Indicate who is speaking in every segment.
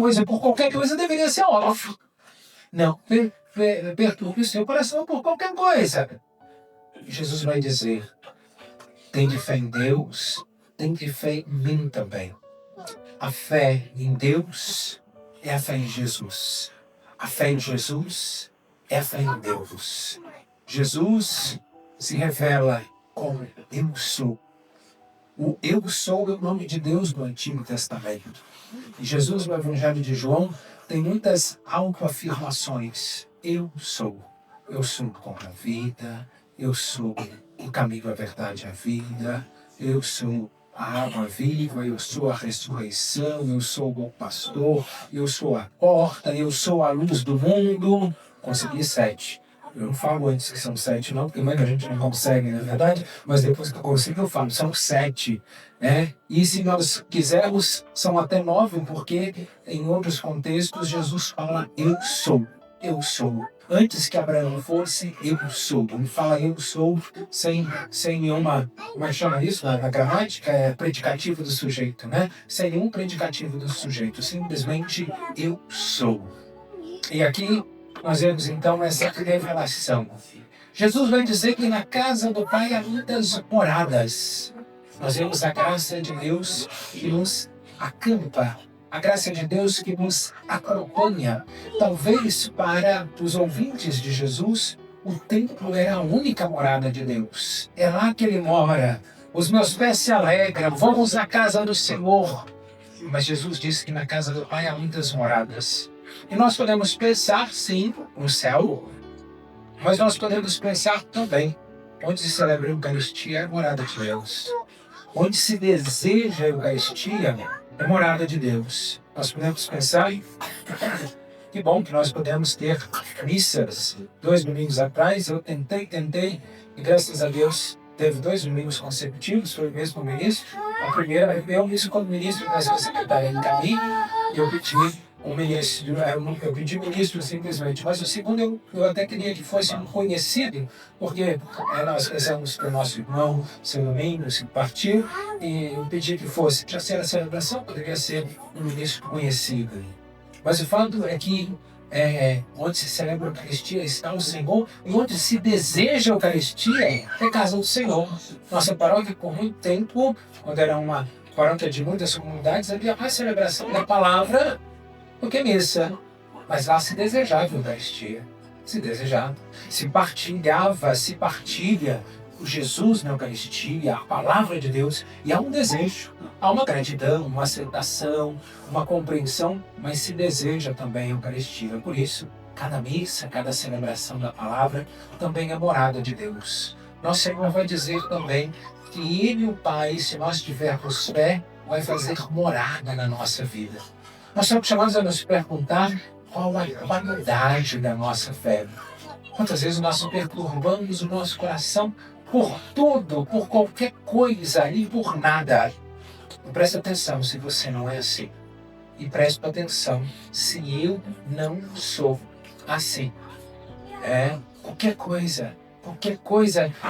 Speaker 1: coisa, por qualquer coisa deveria ser óbvio. Não, perturbe o seu coração por qualquer coisa. Jesus vai dizer, tende fé em Deus, tende fé em mim também. A fé em Deus é a fé em Jesus. A fé em Jesus é a fé em Deus. Jesus se revela como eu sou. O eu sou é o nome de Deus no Antigo Testamento. E Jesus, no Evangelho de João, tem muitas autoafirmações. Eu sou. Eu sou o pão da vida. Eu sou o caminho, a verdade e a vida. Eu sou a água viva. Eu sou a ressurreição. Eu sou o bom pastor. Eu sou a porta. Eu sou a luz do mundo. Consegui 7. Eu não falo antes que são 7, não, porque muita gente não consegue, na verdade, mas depois que eu consigo, eu falo, são 7. Né? E se nós quisermos, são até 9, porque em outros contextos Jesus fala, eu sou, eu sou. Antes que Abraão fosse, eu sou. Ele fala eu sou sem nenhuma, como é que chama isso na gramática? É predicativo do sujeito, né? Sem nenhum predicativo do sujeito, simplesmente eu sou. E aqui nós vemos então essa revelação. Jesus vai dizer que na casa do Pai há muitas moradas. Nós vemos a graça de Deus que nos acampa, a graça de Deus que nos acompanha. Talvez para os ouvintes de Jesus, o templo era a única morada de Deus. É lá que Ele mora. Os meus pés se alegram, vamos à casa do Senhor. Mas Jesus disse que na casa do Pai há muitas moradas. E nós podemos pensar, sim, no céu, mas nós podemos pensar também onde se celebra a Eucaristia é a morada de Deus. Onde se deseja a Eucaristia é a morada de Deus. Nós podemos pensar, que bom que nós podemos ter missas. 2 domingos atrás eu tentei, e graças a Deus teve 2 domingos consecutivos, foi o mesmo ministro. A primeira, eu missa como ministro da secretária em caminho, e eu pedi um ministro, eu pedi ministro simplesmente, mas o segundo eu até queria que fosse um conhecido, porque nós rezamos para o nosso irmão, seu domingo, se partiu, e eu pedi que fosse, já ser a celebração, poderia ser um ministro conhecido. Mas o fato é que onde se celebra a Eucaristia está o Senhor, e onde se deseja a Eucaristia é casa do Senhor. Nossa paróquia, por muito tempo, quando era uma paróquia de muitas comunidades, havia mais celebração da palavra do que missa. Mas lá se desejava a Eucaristia. Se desejava. Se partilha o Jesus na Eucaristia, a palavra de Deus, e há um desejo, há uma gratidão, uma aceitação, uma compreensão, mas se deseja também a Eucaristia. Por isso, cada missa, cada celebração da palavra também é morada de Deus. Nosso Senhor vai dizer também que Ele, o Pai, se nós tivermos fé, vai fazer morada na nossa vida. Nós somos chamados a nos perguntar qual a qualidade da nossa fé. Quantas vezes nós perturbamos o nosso coração por tudo, por qualquer coisa e por nada. Presta atenção se você não é assim. E presta atenção se eu não sou assim. Qualquer coisa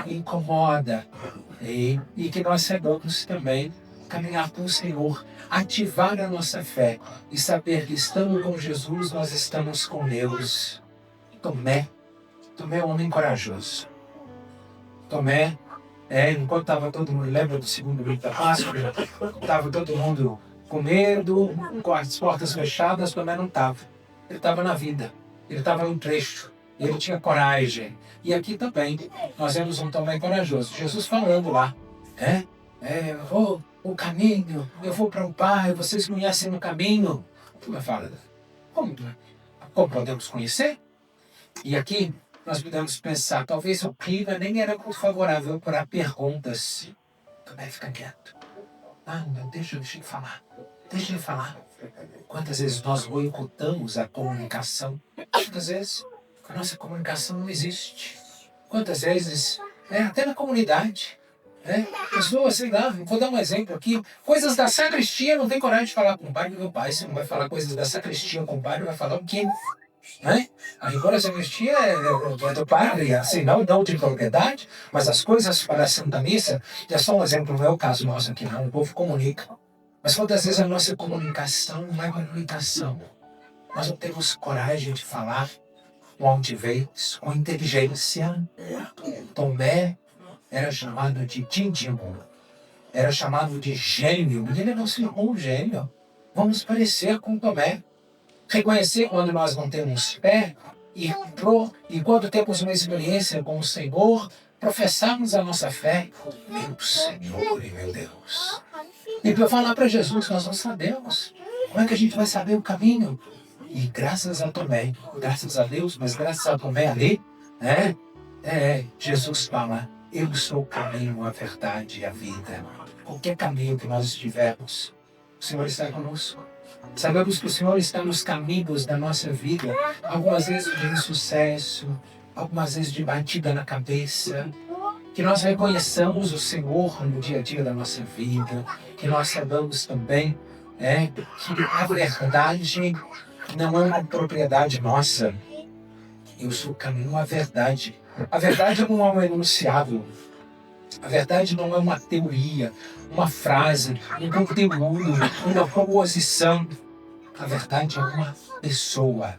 Speaker 1: incomoda. E que nós saibamos também caminhar com o Senhor, ativar a nossa fé e saber que estamos com Jesus, nós estamos com Deus. Tomé é um homem corajoso. Tomé, enquanto estava todo mundo, lembra do segundo domingo da Páscoa? Estava todo mundo com medo, com as portas fechadas, Tomé não estava. Ele estava na vida, ele estava no trecho, ele tinha coragem. E aqui também, nós vemos um Tomé corajoso. Jesus falando lá, eu vou o caminho, eu vou para o Pai, vocês conhecem o caminho. Tomé fala, como podemos conhecer? E aqui, nós podemos pensar, talvez o clima nem era muito favorável para perguntas. Tomé, fica quieto. Não, deixa ele falar. Deixa ele falar. Quantas vezes nós boicotamos a comunicação? Quantas vezes a nossa comunicação não existe? Quantas vezes, até na comunidade, pessoas, sei lá, vou dar um exemplo aqui, coisas da sacristia, não tem coragem de falar com o padre. Meu pai, você não vai falar coisas da sacristia com o padre, vai falar o quê? Agora a sacristia é do padre, assim, não de propriedade, mas as coisas para a Santa Missa já são um exemplo, não é o caso nosso aqui, não. O povo comunica. Mas quantas vezes a nossa comunicação não é uma comunicação? Nós não temos coragem de falar com altivez, com inteligência. Tomé era chamado de Dídimo, era chamado de gênio. Ele não se chamou um gênio. Vamos parecer com Tomé. Reconhecer quando nós não temos fé e quando temos uma experiência com o Senhor, professarmos a nossa fé. Meu Senhor e meu Deus. E para falar para Jesus, nós não sabemos. Como é que a gente vai saber o caminho? E graças a Tomé, graças a Deus, mas graças a Tomé ali, Jesus fala, eu sou o caminho, a verdade e a vida. Qualquer caminho que nós estivermos, o Senhor está conosco. Sabemos que o Senhor está nos caminhos da nossa vida, algumas vezes de insucesso, algumas vezes de batida na cabeça, que nós reconheçamos o Senhor no dia a dia da nossa vida, que nós saibamos também que a verdade não é uma propriedade nossa. Eu sou o caminho, a verdade. A verdade não é um enunciado. A verdade não é uma teoria, uma frase, um conteúdo, uma proposição. A verdade é uma pessoa.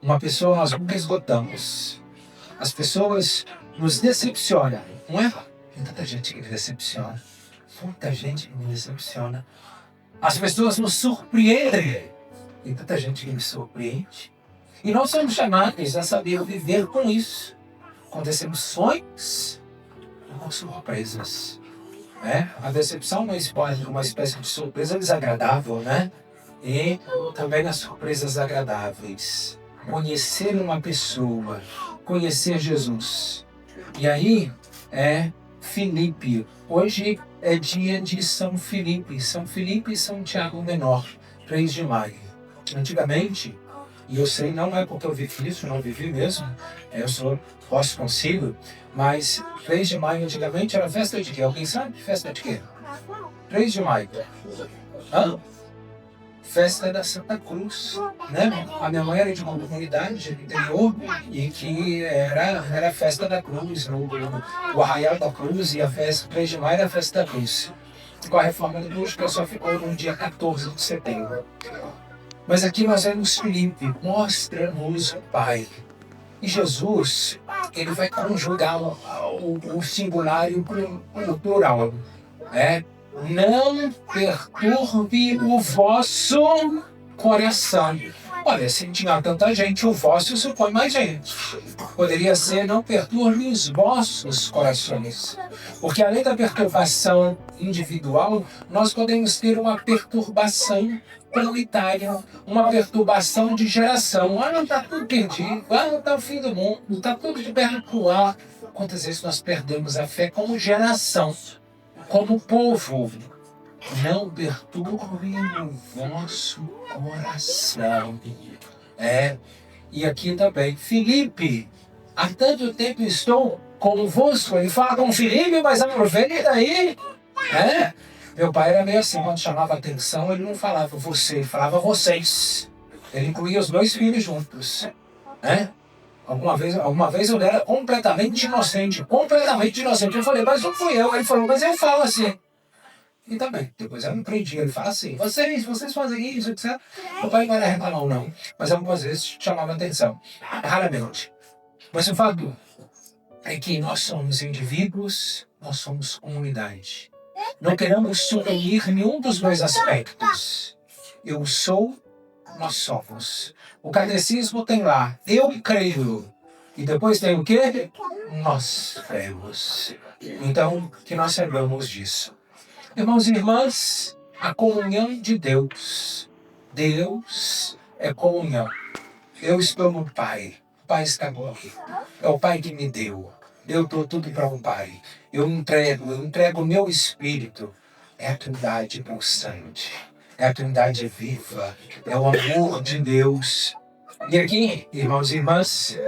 Speaker 1: Uma pessoa nós nunca esgotamos. As pessoas nos decepcionam, não é? Tem tanta gente que me decepciona. Muita gente que me decepciona. As pessoas nos surpreendem. Tem tanta gente que me surpreende. E nós somos chamados a saber viver com isso. Com decepções e com surpresas. A decepção não pode uma espécie de surpresa desagradável, né? E também as surpresas agradáveis. Conhecer uma pessoa, conhecer Jesus. E aí Filipe. Hoje é dia de São Filipe. São Filipe e São Tiago Menor, 3 de maio. Antigamente, e eu sei, não é porque eu vivi isso, não vivi mesmo, posso consigo, mas 3 de maio antigamente era festa de quê? Alguém sabe? Festa de quê? 3 de maio. Festa da Santa Cruz, né? A minha mãe era de uma comunidade do interior e que era a festa da Cruz, o Arraial da Cruz, e a festa 3 de maio era a festa da Cruz. Com a reforma da Cruz, que só ficou no dia 14 de setembro. Mas aqui nós vemos Filipe, mostra-nos o Pai. E Jesus, ele vai conjugar o singular e o plural. Não perturbe o vosso coração. Olha, se tinha tanta gente, o vosso supõe mais gente. Poderia ser, não perturbe os vossos corações. Porque além da perturbação individual, nós podemos ter uma perturbação comunitária, uma perturbação de geração. Não está tudo perdido, não está o fim do mundo, está tudo de perna pro ar. Quantas vezes nós perdemos a fé como geração, como povo? Não perturbe o vosso coração. E aqui também, Filipe, há tanto tempo estou convosco. Ele fala com Filipe, mas aproveita aí. Meu pai era meio assim, quando chamava atenção, ele não falava você, ele falava vocês. Ele incluía os 2 filhos juntos. Alguma vez eu era completamente inocente. Eu falei, mas não fui eu. Ele falou, mas eu falo assim. E também, depois eu me aprendi, ele fala assim, vocês fazem isso, etc. Meu pai não era reclamar, não. Mas algumas vezes chamava atenção. Raramente. Mas o fato é que nós somos indivíduos, nós somos comunidade. Não queremos suprimir nenhum dos 2 aspectos. Eu sou, nós somos. O catecismo tem lá, eu creio. E depois tem o quê? Nós cremos. Então, que nós saibamos disso. Irmãos e irmãs, a comunhão de Deus. Deus é comunhão. Eu estou no Pai. O Pai está comigo. É o Pai que me deu. Eu dou tudo para o Pai. Eu entrego o meu espírito. É a Trindade pulsante. É a Trindade viva. É o amor de Deus. E aqui, irmãos e irmãs,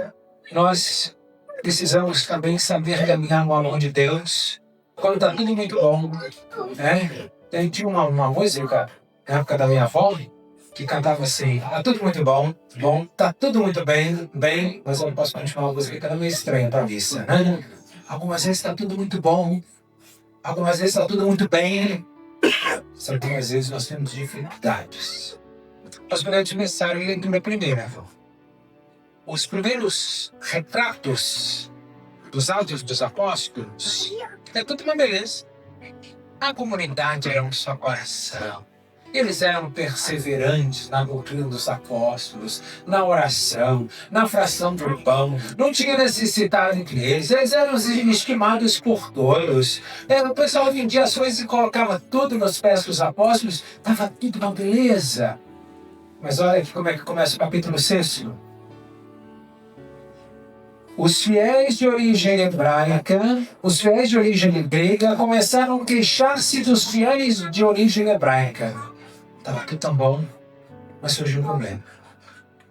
Speaker 1: nós precisamos também saber caminhar no amor de Deus. Quando está tudo muito bom, tinha uma música, na época da minha avó, que cantava assim, tá tudo muito bom, tá tudo muito bem, mas eu não posso continuar a música, que era meio estranha para a missa, né? Algumas vezes está tudo muito bom, algumas vezes está tudo muito bem, Sabe que às vezes nós temos dificuldades. Nós podemos começar a leitura primeira. Os primeiros retratos dos Atos dos Apóstolos é tudo uma beleza. A comunidade era um só coração. Eles eram perseverantes na doutrina dos apóstolos, na oração, na fração do pão. Não tinha necessidade entre eles. Eles eram estimados por todos. O pessoal vendia as coisas e colocava tudo nos pés dos apóstolos. Estava tudo uma beleza. Mas olha aqui como é que começa o capítulo 6. Os fiéis de origem hebraica, os fiéis de origem grega começaram a queixar-se dos fiéis de origem hebraica. Estava tudo tão bom, mas surgiu um problema.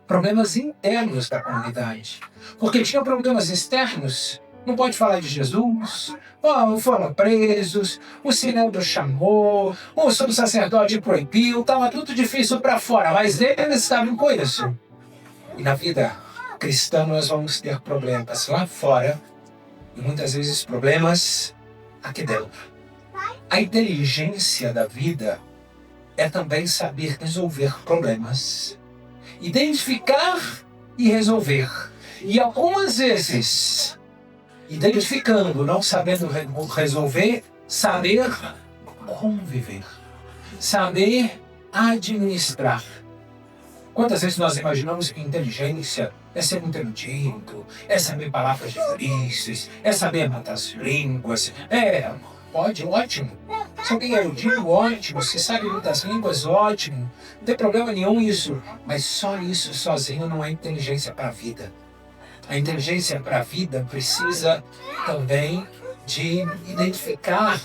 Speaker 1: Problemas internos da comunidade. Porque tinha problemas externos. Não pode falar de Jesus. Foram presos. O Sinédrio chamou. O sumo sacerdote proibiu. Estava tudo difícil para fora. Mas eles estavam com isso. E na vida cristã nós vamos ter problemas lá fora. E muitas vezes problemas aqui dentro. A inteligência da vida é também saber resolver problemas. Identificar e resolver. E algumas vezes, identificando, não sabendo resolver, saber conviver. Saber administrar. Quantas vezes nós imaginamos que inteligência é ser muito erudito, é saber palavras difíceis, é saber matar as línguas, pode, ótimo. Se alguém é erudito, ótimo. Se sabe muitas línguas, ótimo. Não tem problema nenhum isso. Mas só isso sozinho não é inteligência para a vida. A inteligência para a vida precisa também de identificar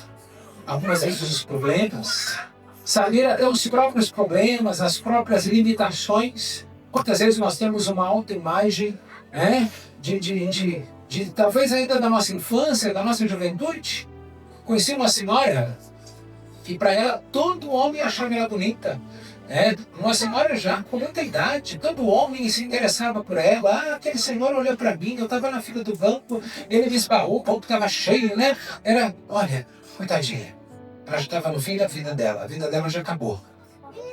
Speaker 1: algumas vezes os problemas, saber até os próprios problemas, as próprias limitações. Quantas vezes nós temos uma autoimagem, de talvez ainda da nossa infância, da nossa juventude. Conheci uma senhora que para ela todo homem achava ela bonita. Uma senhora já com muita idade, todo homem se interessava por ela. Aquele senhor olhou para mim, eu estava na fila do banco, ele me esbarrou, o banco estava cheio, né? Olha, coitadinha, ela já estava no fim da vida dela, a vida dela já acabou.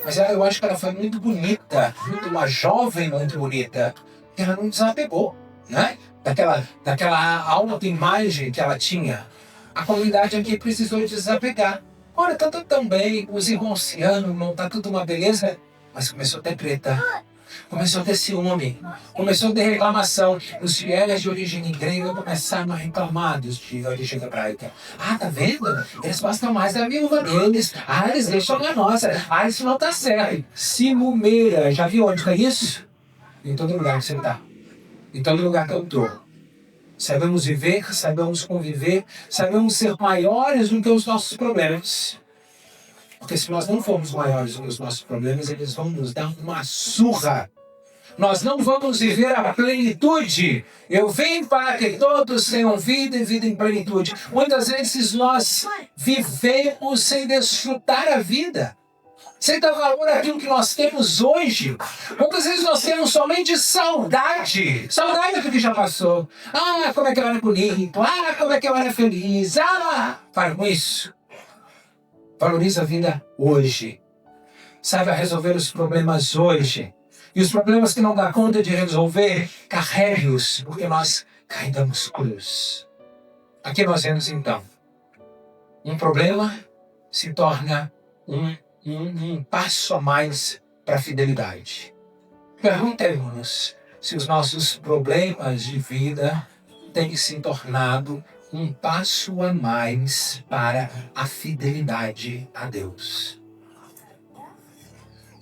Speaker 1: Mas eu acho que ela foi muito bonita, uma jovem muito bonita, que ela não desapegou, né? Daquela autoimagem que ela tinha. A comunidade aqui precisou desapegar. Olha, tá tudo tão bem, os irmãos se amam, tá tudo uma beleza. Mas começou a ter treta, começou a ter ciúme, começou a ter reclamação. Os fiéis de origem grega começaram a reclamar dos de origem hebraica. Tá vendo? Eles gostam mais da viúva deles. Eles deixam a nossa. Isso não tá certo. Ciumeira, já viu onde tá isso? Em todo lugar que você tá. Em todo lugar que eu tô. Sabemos viver, sabemos conviver, sabemos ser maiores do que os nossos problemas. Porque se nós não formos maiores do que os nossos problemas, eles vão nos dar uma surra. Nós não vamos viver a plenitude. Eu vim para que todos tenham vida e vida em plenitude. Muitas vezes nós vivemos sem desfrutar a vida. Sem dar valor àquilo que nós temos hoje. Muitas vezes nós temos somente saudade. Saudade do que já passou. Como é que eu era bonito. Como é que eu era feliz. Para com isso. Valoriza a vida hoje. Saiba resolver os problemas hoje. E os problemas que não dá conta de resolver, carregue-os, porque nós carregamos cruz. Aqui nós vemos então. Um problema se torna um passo a mais para a fidelidade. Perguntemos se os nossos problemas de vida têm se tornado um passo a mais para a fidelidade a Deus.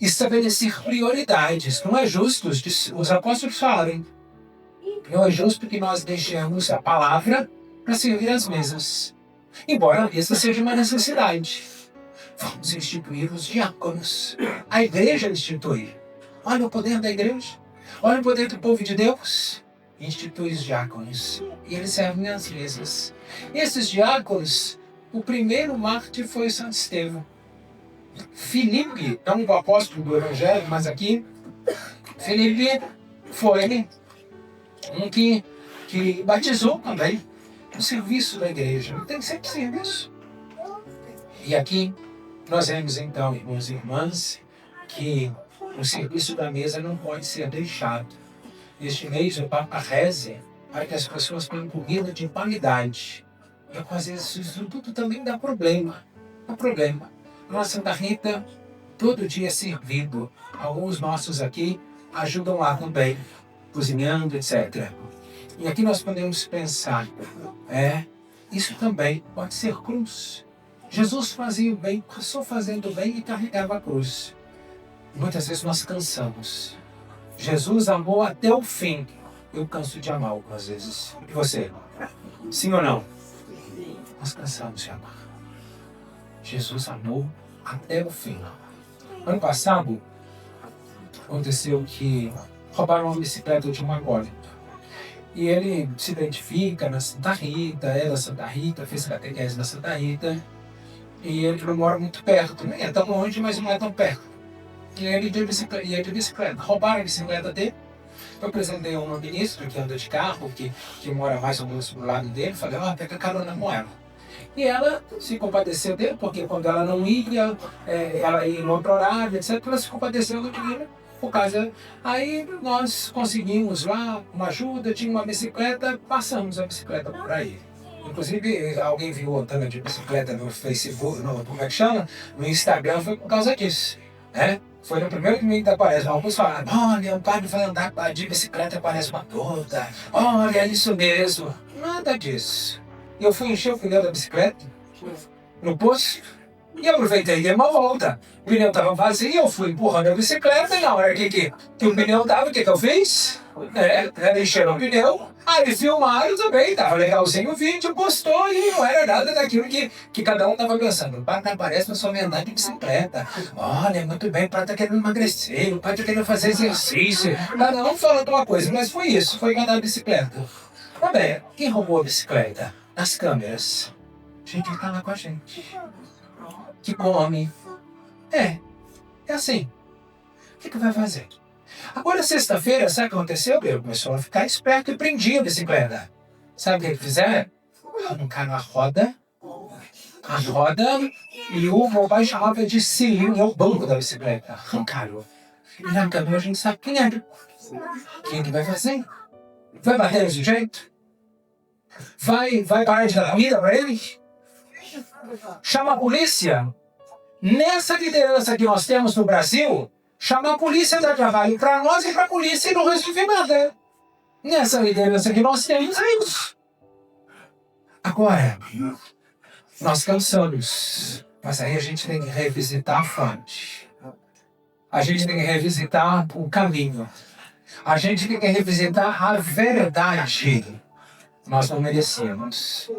Speaker 1: Estabelecer prioridades. Não é justo, os apóstolos falam, não é justo que nós deixemos a palavra para servir as mesas. Embora a mesa seja uma necessidade. Vamos instituir os diáconos. A igreja institui. Olha o poder da igreja. Olha o poder do povo de Deus. Institui os diáconos. E eles servem as mesas. Esses diáconos, o primeiro mártir foi Santo Estevão. Filipe, não o apóstolo do Evangelho, mas aqui, Filipe foi um que batizou também o serviço da igreja. Tem sempre serviço. E aqui, Nós vemos então, irmãos e irmãs, que o serviço da mesa não pode ser deixado. Este mês o Papa reze para que as pessoas tenham comida de qualidade. E às vezes isso tudo também dá problema. Dá problema. Nossa Santa Rita, todo dia é servido. Alguns nossos aqui ajudam lá também, cozinhando, etc. E aqui nós podemos pensar, isso também pode ser cruz. Jesus fazia o bem, passou fazendo o bem e carregava a cruz. Muitas vezes nós cansamos. Jesus amou até o fim. Eu canso de amar algumas vezes. E você? Sim ou não? Nós cansamos de amar. Jesus amou até o fim. Ano passado, aconteceu que roubaram uma bicicleta de um acólito. E ele se identifica na Santa Rita, é da Santa Rita, fez catequese na Santa Rita. E ele não mora muito perto, nem é tão longe, mas não é tão perto. E ele ia de bicicleta. Roubaram a bicicleta dele. Eu apresentei uma ministra que anda de carro, que mora mais ou menos pro lado dele. Falei, pega carona com ela. E ela se compadeceu dele, porque quando ela não ia, ela ia em outro horário, etc. Ela se compadeceu do dinheiro. Por causa. Aí nós conseguimos lá uma ajuda, tinha uma bicicleta, passamos a bicicleta por aí. Inclusive, alguém viu o Antônio de bicicleta no Facebook, como é que chama? No Instagram, foi por causa disso. Foi no primeiro domingo da quaresma. Alguns falaram, olha, o padre vai andar de bicicleta quaresma toda. Olha, é isso mesmo. Nada disso. Eu fui encher o pneu da bicicleta no posto e aproveitei e dei uma volta. O pneu estava vazio, eu fui empurrando a bicicleta e na hora que o pneu estava, o que eu fiz? Encheram o pneu, aí filmaram também, estava legalzinho o vídeo, postou e não era nada daquilo que cada um estava pensando. O padre parece que só me andar de bicicleta. Olha, muito bem, o padre está querendo emagrecer, o padre está querendo fazer exercício. Cada um falando uma coisa, mas foi isso, foi andar de bicicleta. Tá bem, quem roubou a bicicleta? As câmeras. Gente que tá lá com a gente. Que come. É assim. O que vai fazer? Agora, sexta-feira, sabe o que aconteceu? Ele começou a ficar esperto e prendia a bicicleta. Sabe o que fizeram? Arrancaram a roda e o roubar chamava de cilindro, é o banco da bicicleta. Arrancaram. E na câmera a gente sabe quem é. Quem que vai fazer? Vai bater desse jeito? Vai parar de dar vida para ele? Chama a polícia. Nessa liderança que nós temos no Brasil, chama a polícia dar trabalho para nós e para a polícia e não resolver nada. Nessa liderança que nós temos, é isso. Agora, nós cansamos. Mas aí a gente tem que revisitar a fonte. A gente tem que revisitar o caminho. A gente tem que revisitar a verdade. Nós não merecíamos.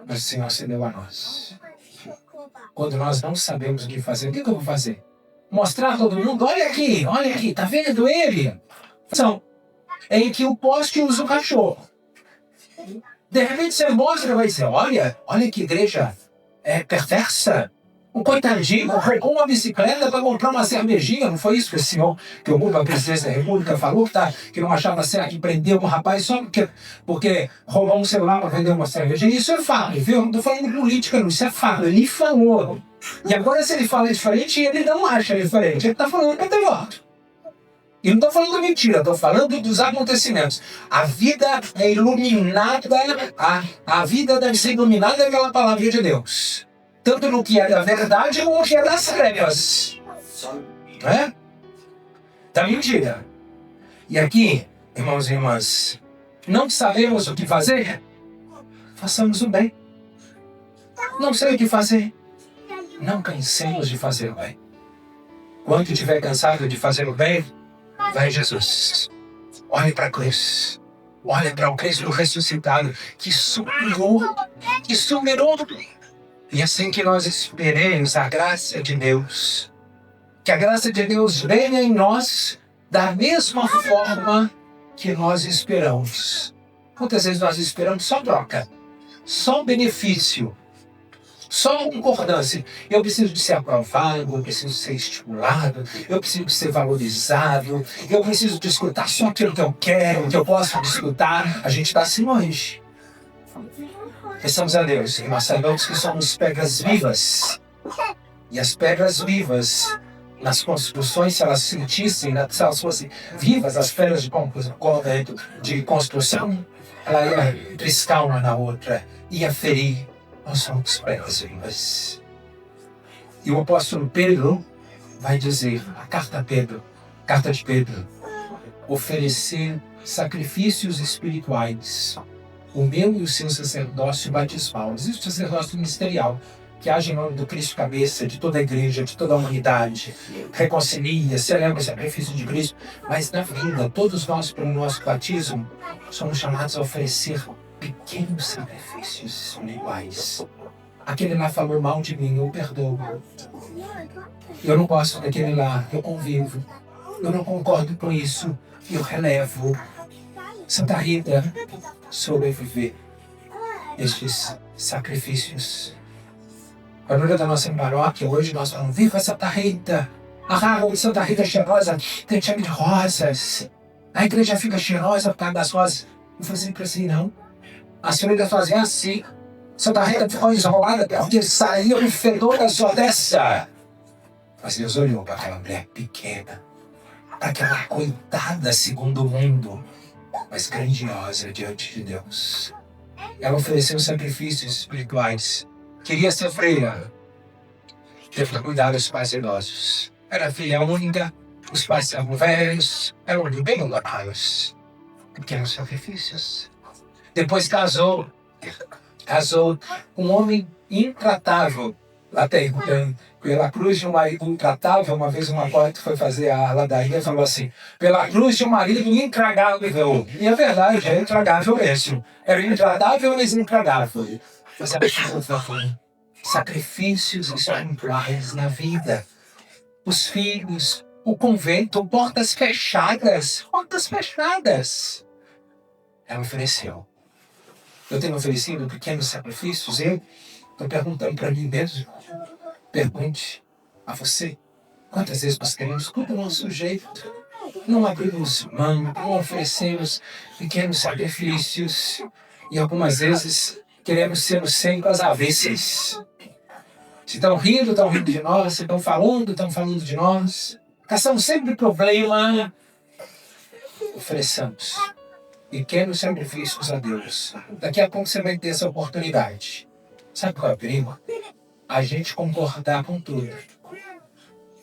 Speaker 1: Mas o Senhor se deu a nós. Quando nós não sabemos o que fazer, o que eu vou fazer? Mostrar a todo mundo, olha aqui, tá vendo ele? São em que o poste usa o cachorro. De repente você mostra e vai dizer, olha que igreja perversa. Um coitadinho roubou uma bicicleta para comprar uma cervejinha. Não foi isso que o senhor, que o presidente da República falou, que não achava certo que prendeu um rapaz só porque roubou um celular para vender uma cervejinha? Isso é fato, viu? Eu não estou falando de política, não. Isso é fato. Ele falou. E agora, se ele fala diferente, ele não acha diferente. Ele está falando que eu tenho voto. E não estou falando mentira, estou falando dos acontecimentos. A vida é iluminada, a vida deve ser iluminada pela palavra de Deus. Tanto no que é da verdade como no que é das trevas. Da mentira. E aqui, irmãos e irmãs, não sabemos o que fazer? Façamos o bem. Não sei o que fazer? Não cansemos de fazer o bem. Quando estiver cansado de fazer o bem, vai em Jesus. Olhe para a cruz. Olhe para o Cristo ressuscitado que superou. E assim que nós esperemos a graça de Deus, que a graça de Deus venha em nós da mesma forma que nós esperamos. Muitas vezes nós esperamos só troca, só benefício, só concordância. Eu preciso de ser aprovado, eu preciso ser estimulado, eu preciso de ser valorizado, eu preciso de escutar só aquilo que eu quero, que eu posso escutar. A gente está assim longe. Peçamos a Deus, e nós sabemos que somos pedras vivas E as pedras vivas, nas construções, se elas sentissem, se elas fossem vivas, as pedras de construção, ela ia triscar uma na outra, ia ferir. Nós somos pedras vivas. E o apóstolo Pedro vai dizer, a carta de Pedro, oferecer sacrifícios espirituais, o meu e o seu sacerdócio batismal. Existe o sacerdócio ministerial, que age em nome do Cristo cabeça, de toda a igreja, de toda a humanidade, reconcilia, celebra o sacrifício de Cristo, mas na vida, todos nós, pelo nosso batismo, somos chamados a oferecer pequenos sacrifícios espirituais. Aquele lá falou mal de mim, eu perdoo. Eu não gosto daquele lá, eu convivo. Eu não concordo com isso, eu relevo. Santa Rita sobreviver estes sacrifícios. A glória da nossa paróquia, hoje nós falamos, viva Santa Rita! A água de Santa Rita é cheirosa, tem cheiro de rosas. A igreja fica cheirosa por causa das rosas. Eu falei sempre assim, não. As freiras faziam assim. Santa Rita ficou isolada porque saiu um fedor da sua dessa. Mas Deus olhou para aquela mulher pequena, para aquela coitada segundo o mundo, mas grandiosa diante de Deus. Ela ofereceu sacrifícios espirituais. Queria ser freira. Teve que cuidar dos pais idosos. Era filha única, os pais estavam velhos, eram bem orgulhosos. Pequenos sacrifícios. Depois casou com um homem intratável. Lá tem, pela cruz de um marido intratável, uma vez uma poeta foi fazer a ladainha e falou assim, pela cruz de um marido intragável. E é verdade, é intragável mesmo. Era intratável, mas intragável. Sacrifícios espirituais na vida. Os filhos, o convento, portas fechadas. Portas fechadas. Ela ofereceu. Eu tenho oferecido pequenos sacrifícios. Eu estou perguntando para mim mesmo. Pergunte a você. Quantas vezes nós queremos tudo do nosso jeito. Não abrimos mão, não oferecemos pequenos sacrifícios. E algumas vezes queremos ser sempre às avessas. Se estão rindo de nós. Se estão falando de nós. Caçamos sempre problema. Ofereçamos pequenos sacrifícios a Deus. Daqui a pouco você vai ter essa oportunidade. Sabe qual é o perigo? A gente concordar com tudo.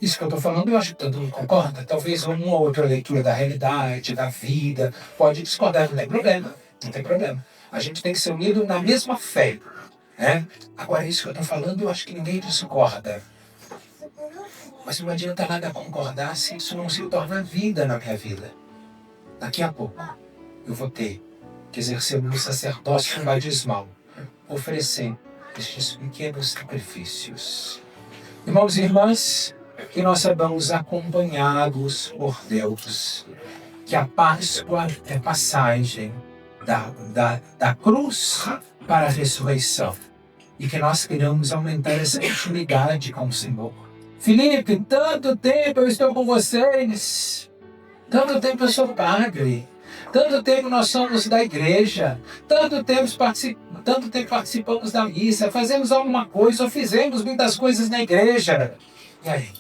Speaker 1: Isso que eu estou falando, eu acho que todo mundo concorda. Talvez uma ou outra leitura da realidade, da vida, pode discordar, não tem problema. Não tem problema. A gente tem que ser unido na mesma fé. Né? Agora, isso que eu estou falando, eu acho que ninguém discorda. Mas não adianta nada concordar se isso não se torna vida na minha vida. Daqui a pouco, eu vou ter que exercer o meu sacerdócio batismal, oferecendo estes pequenos sacrifícios. Irmãos e irmãs, que nós saibamos acompanhados por Deus, que a Páscoa é passagem da cruz para a ressurreição, e que nós queremos aumentar essa intimidade com o Senhor. Filipe, tanto tempo eu estou com vocês, tanto tempo eu sou padre, tanto tempo nós somos da igreja, tanto tempo participamos da missa, fazemos alguma coisa, ou fizemos muitas coisas na igreja. E aí,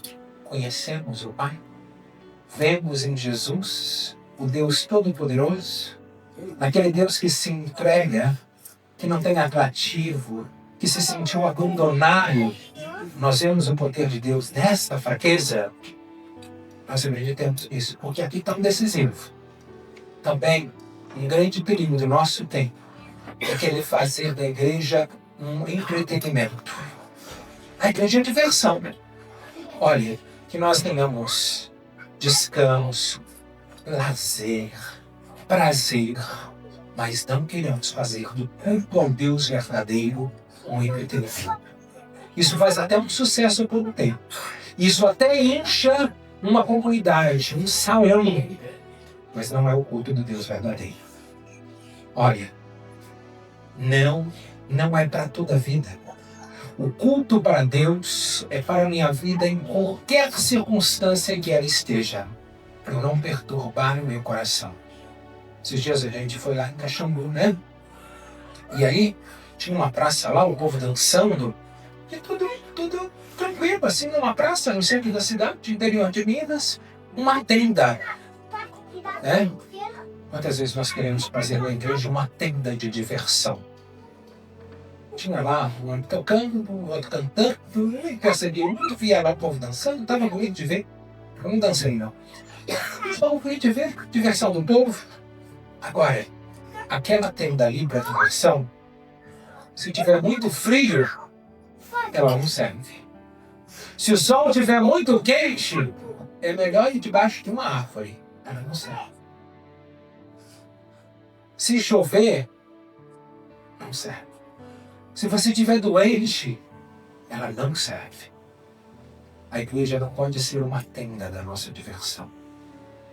Speaker 1: conhecemos o Pai? Vemos em Jesus o Deus Todo-Poderoso, aquele Deus que se entrega, que não tem atrativo, que se sentiu abandonado. Nós vemos o poder de Deus nesta fraqueza. Nós acreditamos nisso, porque aqui está um decisivo. Também, um grande perigo do nosso tempo é querer fazer da igreja um entretenimento. A igreja é diversão, né? Olha, que nós tenhamos descanso, lazer, prazer, mas não queremos fazer do culto ao Deus verdadeiro um entretenimento. Isso faz até um sucesso por um tempo. Isso até incha uma comunidade, um salão, mas não é o culto do Deus verdadeiro. Olha, não é para toda a vida. O culto para Deus é para a minha vida em qualquer circunstância em que ela esteja, para eu não perturbar o meu coração. Esses dias a gente foi lá em Caxambu, né? E aí tinha uma praça lá, o povo dançando, e tudo tudo tranquilo, assim, numa praça no centro da cidade, interior de Minas, uma tenda. Né? Quantas vezes nós queremos fazer na igreja uma tenda de diversão? Tinha lá um tocando, o outro cantando, e percebi muito, via lá o povo dançando, estava bonito de ver. Eu não dancei, não. Estava bonito de ver, diversão do povo. Agora, aquela tenda ali para diversão, se tiver muito frio, ela não serve. Se o sol estiver muito quente, é melhor ir debaixo de uma árvore. Ela não serve. Se chover, não serve. Se você estiver doente, ela não serve. A igreja não pode ser uma tenda da nossa diversão.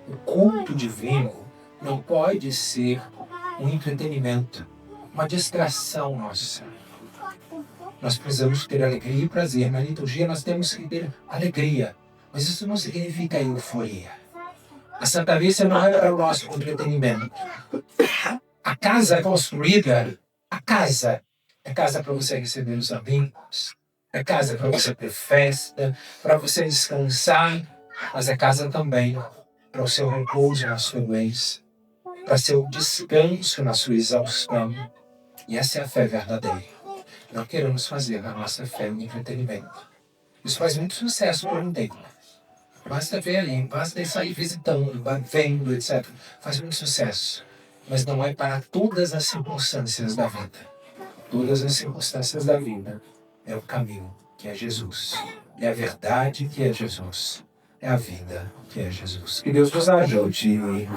Speaker 1: O culto divino não pode ser um entretenimento, uma distração nossa. Nós precisamos ter alegria e prazer. Na liturgia nós temos que ter alegria, mas isso não significa euforia. A Santa Missa não é para o nosso entretenimento. A casa é construída, a casa é casa para você receber os amigos, é casa para você ter festa, para você descansar, mas é casa também para o seu repouso na sua doença, para seu descanso na sua exaustão. E essa é a fé verdadeira. Não queremos fazer a nossa fé um entretenimento. Isso faz muito sucesso por um tempo. Basta ver ali, basta sair visitando, vendo, etc. Faz muito sucesso. Mas não é para todas as circunstâncias da vida. Todas as circunstâncias da vida é o caminho, que é Jesus. É a verdade, que é Jesus. É a vida, que é Jesus. Que Deus nos ajude.